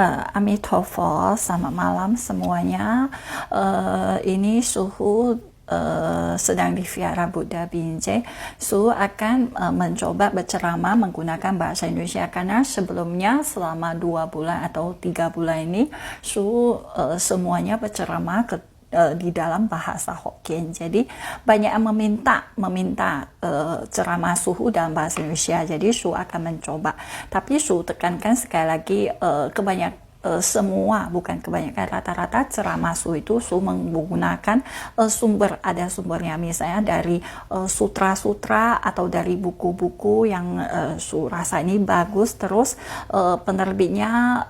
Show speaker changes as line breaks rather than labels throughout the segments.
Amitabha, selamat malam semuanya. Ini Suhu sedang di Vihara Buddha Binjai. Suhu akan mencoba berceramah menggunakan bahasa Indonesia karena sebelumnya selama 2 bulan atau 3 bulan ini Suhu semuanya berceramah di dalam bahasa Hokkien. Jadi banyak yang meminta ceramah Suhu dalam bahasa Indonesia. Jadi Suhu akan mencoba. Tapi Suhu tekankan sekali lagi semua, bukan kebanyakan, rata-rata ceramah Suhu itu Suhu menggunakan ada sumbernya, misalnya dari sutra-sutra atau dari buku-buku yang Suhu rasa ini bagus, terus penerbitnya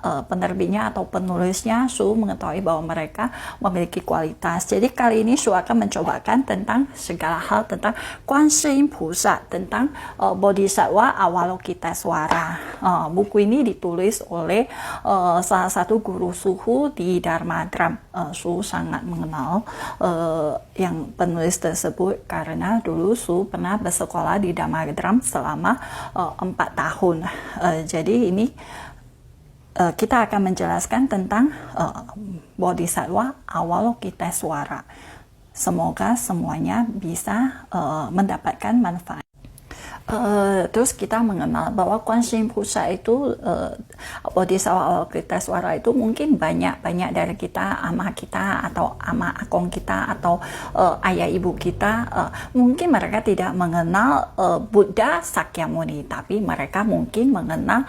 atau penulisnya Suhu mengetahui bahwa mereka memiliki kualitas. Jadi kali ini Suhu akan mencobakan tentang segala hal tentang Guanyin Pusa, tentang Bodhisattva Avalokitesvara. Buku ini ditulis oleh salah satu guru Suhu di Dharma Dram. Suhu sangat mengenal yang penulis tersebut karena dulu Suhu pernah bersekolah di Dharma Dram selama 4 tahun. Jadi ini kita akan menjelaskan tentang Bodhisattva Avalokitesvara. Semoga semuanya bisa mendapatkan manfaat. Terus kita mengenal bahwa Guanyin Pusa itu Bodhisattva Avalokitesvara itu mungkin banyak dari kita, ama kita atau ama akong kita atau ayah ibu kita, mungkin mereka tidak mengenal Buddha Sakyamuni, tapi mereka mungkin mengenal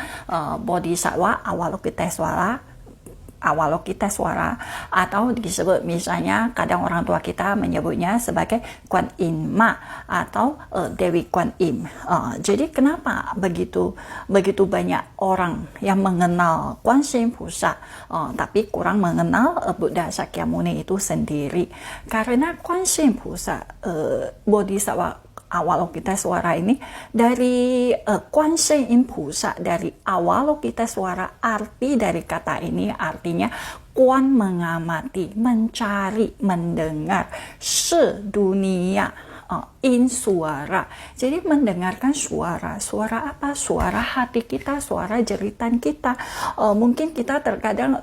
Bodhisattva Avalokitesvara, atau disebut misalnya kadang orang tua kita menyebutnya sebagai Guan Yin Ma atau Dewi Guan Yin. Jadi kenapa begitu banyak orang yang mengenal Guanyin Pusa tapi kurang mengenal Buddha Sakyamuni itu sendiri? Karena Guanyin Pusa Bodhisattva Avalokitesvara ini dari Guanyin Pusa, dari Avalokitesvara, arti dari kata ini artinya Guan mengamati, mencari, mendengar, sedunia, in suara. Jadi mendengarkan suara apa? Suara hati kita, suara jeritan kita. Mungkin kita terkadang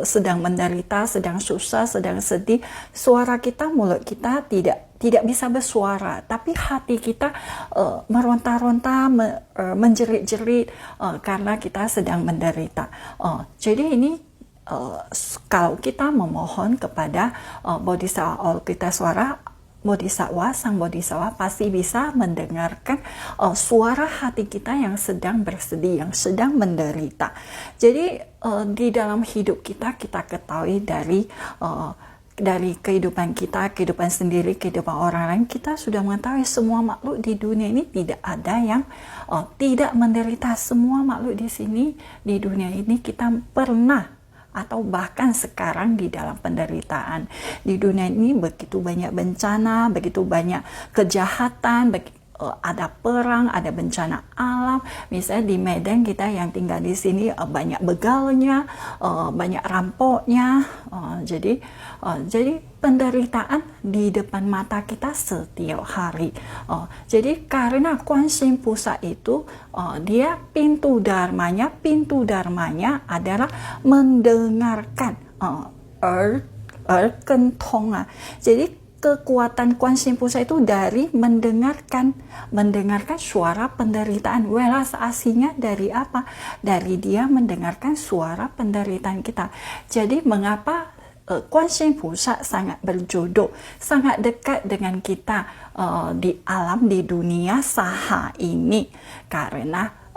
sedang menderita, sedang susah, sedang sedih. Suara kita, mulut kita tidak bisa bersuara, tapi hati kita meronta-ronta, menjerit-jerit karena kita sedang menderita. Jadi ini kalau kita memohon kepada Bodhisattva Avalokitesvara, sang Bodhisattva pasti bisa mendengarkan suara hati kita yang sedang bersedih, yang sedang menderita. Jadi di dalam hidup kita ketahui dari kehidupan kita, kehidupan sendiri, kehidupan orang lain, kita sudah mengetahui semua makhluk di dunia ini tidak ada yang tidak menderita. Semua makhluk di sini, di dunia ini, kita pernah atau bahkan sekarang di dalam penderitaan. Di dunia ini begitu banyak bencana, begitu banyak kejahatan, ada perang, ada bencana alam. Misalnya di Medan kita yang tinggal di sini banyak begalnya, banyak rampoknya. Jadi penderitaan di depan mata kita setiap hari. Jadi karena Guanyin Pusa itu dia pintu dharmanya adalah mendengarkan, kentonga. Jadi kekuatan Guanyin Pusa itu dari mendengarkan suara penderitaan. Welas aslinya dari apa? Dari dia mendengarkan suara penderitaan kita. Jadi mengapa Guanyin Pusa sangat berjodoh, sangat dekat dengan kita di alam, di dunia saha ini? Karena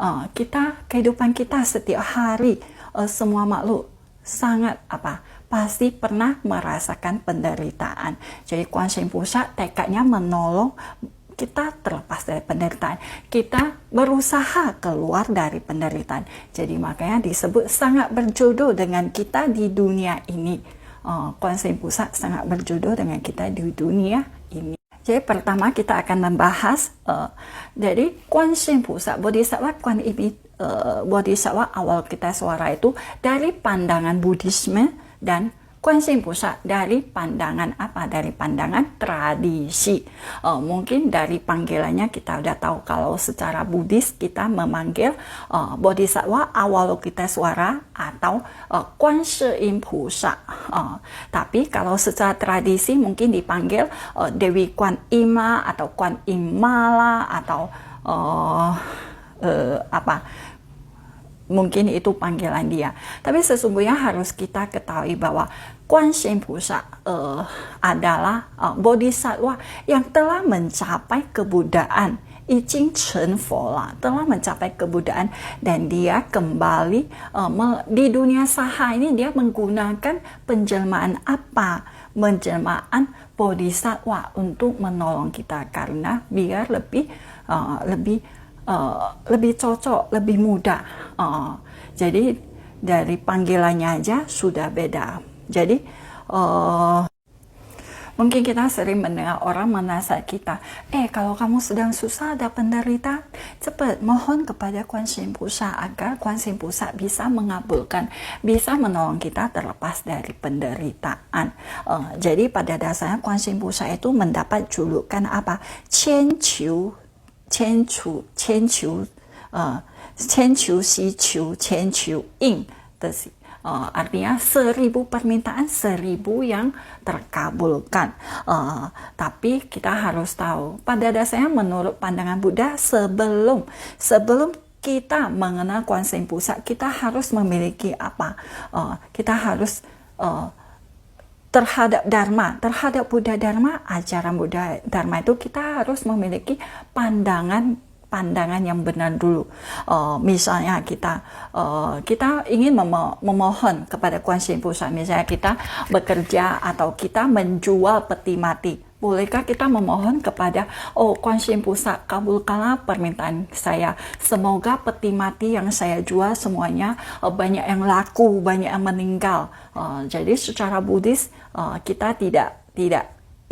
kehidupan kita setiap hari, semua makhluk sangat pasti pernah merasakan penderitaan. Jadi Guanyin Pusa tekadnya menolong kita terlepas dari penderitaan. Kita berusaha keluar dari penderitaan. Jadi makanya disebut sangat berjodoh dengan kita di dunia ini. Guanyin Pusa sangat berjodoh dengan kita di dunia ini. Jadi pertama kita akan membahas dari Guanyin Pusa, Bodhisattva Avalokitesvara itu dari pandangan Buddhisme dan Guanxin Pusa dari pandangan apa? Dari pandangan tradisi. Mungkin dari panggilannya kita udah tahu kalau secara Buddhis kita memanggil Bodhisattva Avalokitesvara atau Guanxin Pusa. Tapi kalau secara tradisi mungkin dipanggil Dewi Guan Im atau Guan Im Mala atau mungkin itu panggilan dia. Tapi sesungguhnya harus kita ketahui bahwa Guanxin Pusa adalah bodhisattva yang telah mencapai kebudaan, telah mencapai kebudaan, dan dia kembali di dunia saha ini dia menggunakan penjelmaan apa? Penjelmaan bodhisattva untuk menolong kita, karena biar lebih cocok, lebih mudah. Jadi dari panggilannya aja sudah beda. Jadi mungkin kita sering mendengar orang menasihat kita, kalau kamu sedang susah, ada penderitaan, cepat mohon kepada Guanxin Pusa agar Guanxin Pusa bisa mengabulkan, bisa menolong kita terlepas dari penderitaan. Jadi pada dasarnya Guanxin Pusa itu mendapat julukan apa? Qian qiu xi qiu qian qiu yin, artinya 1000 permintaan, 1000 yang terkabulkan. Tapi kita harus tahu pada dasarnya menurut pandangan Buddha, sebelum kita mengenal Guanxin Pusa, kita harus memiliki apa? Kita harus terhadap Dharma, terhadap Buddha Dharma, ajaran Buddha Dharma itu kita harus memiliki pandangan yang benar dulu. Misalnya kita ingin memohon kepada Guanxin Pusa, misalnya kita bekerja atau kita menjual peti mati. Bolehkah kita memohon kepada Guanxin Pusa, kabulkanlah permintaan saya, semoga peti mati yang saya jual semuanya banyak yang laku, banyak yang meninggal. Jadi secara Buddhis kita tidak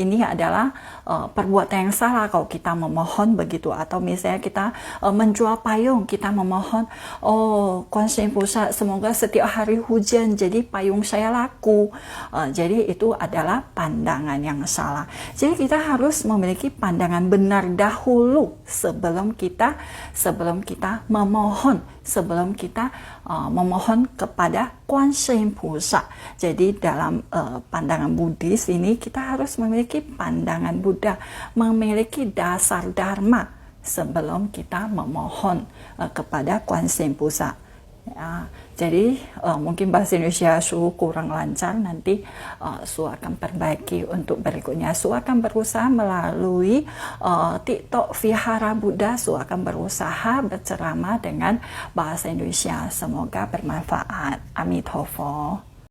ini adalah perbuatan yang salah kalau kita memohon begitu. Atau misalnya kita menjual payung, kita memohon, Guanxin Pusa, semoga setiap hari hujan jadi payung saya laku. Jadi itu adalah pandangan yang salah. Jadi kita harus memiliki pandangan benar dahulu sebelum kita memohon, sebelum kita memohon kepada Guanxin Pusa. Jadi dalam pandangan Buddhis ini kita harus memiliki pandangan Buddha, memiliki dasar Dharma sebelum kita memohon kepada Guanxin Pusa. Ya, jadi mungkin bahasa Indonesia Su kurang lancar, nanti Su akan perbaiki untuk berikutnya. Su akan berusaha melalui TikTok Vihara Buddha, Su akan berusaha berceramah dengan bahasa Indonesia. Semoga bermanfaat. Amitofo.